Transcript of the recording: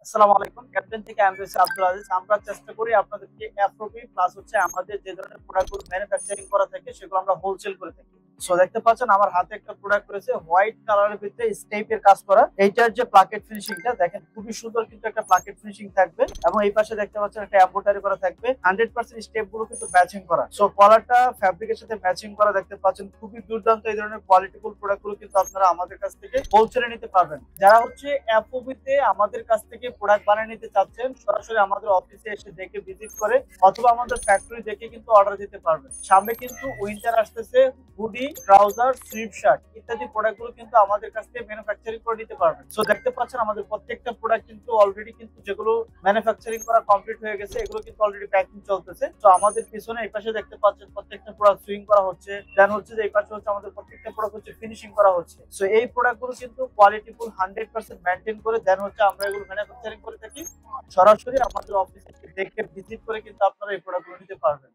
আসসালামু আলাইকুম। ক্যাপ্টেন থেকে আমি হচ্ছি আব্দুল আজিজ। আমরা চেষ্টা করি আপনাদেরকে এফওপি প্লাস হচ্ছে আমাদের যে ধরনের প্রোডাক্টগুলো ম্যানুফ্যাকচারিং করা থাকে সেগুলো আমরা হোলসেল করে থাকি। সো দেখতে পাচ্ছেন আমার হাতে একটা প্রোডাক্ট রয়েছে হোয়াইট কালারের ভিতরে স্টেপের কাজ করা। এইটার যে প্লাকেট ফিনিশিংটা দেখেন খুবই সুন্দর কিন্তু একটা প্লাকেট ফিনিশিং থাকবে এবং এই পাশে দেখতে পাচ্ছেন একটা এমব্রয়ডারি করা থাকবে। 100% স্টেপ গুলো কিন্তু ম্যাচিং করা। সো কলারটা ফ্যাব্রিকের সাথে ম্যাচিং করা দেখতে পাচ্ছেন। খুবই দুর্দান্ত এই ধরনের কোয়ালিটিফুল প্রোডাক্ট গুলো কিন্তু আপনারা আমাদের কাছ থেকে হোলসেলে নিতে পারবেন। যারা হচ্ছে এফওবি তে আমাদের কাছ থেকে প্রোডাক্ট বানিয়ে নিতে চাচ্ছেন সরাসরি আমাদের অফিসে এসে দেখে ভিজিট করে অথবা আমাদের ফ্যাক্টরি দেখে কিন্তু অর্ডার দিতে পারবেন। সামনে কিন্তু উইন্টার আসতেছে, হুডি, ট্রাউজার, স্লিপ শার্ট ইত্যাদি প্রোডাক্ট গুলো কিন্তু আমাদের কাছ থেকে ম্যানুফ্যাকচারিং করে নিতে পারবেন। সো দেখতে পাচ্ছেন আমাদের প্রত্যেকটা প্রোডাক্ট কিন্তু অলরেডি কিন্তু যেগুলো ম্যানুফ্যাকচারিং করা কমপ্লিট হয়ে গেছে এগুলো কিন্তু অলরেডি প্যাকিং চলতেছে। তো আমাদের পিছনে এই পাশে দেখতে পাচ্ছেন প্রত্যেকটা প্রোডাক্ট সুইং করা হচ্ছে, দেন হচ্ছে যে এই পাশে হচ্ছে আমাদের প্রত্যেকটা প্রোডাক্ট হচ্ছে ফিনিশিং করা হচ্ছে। সো এই প্রোডাক্ট গুলো কিন্তু কোয়ালিটিফুল 100% মেনটেন করে দেন হচ্ছে আমরা এগুলো ম্যানুফ্যাকচারিং করে থাকি। সরাসরি আমাদের অফিসে দেখে ভিজিট করে কিন্তু আপনারা এই প্রোডাক্ট গুলো নিতে পারবেন।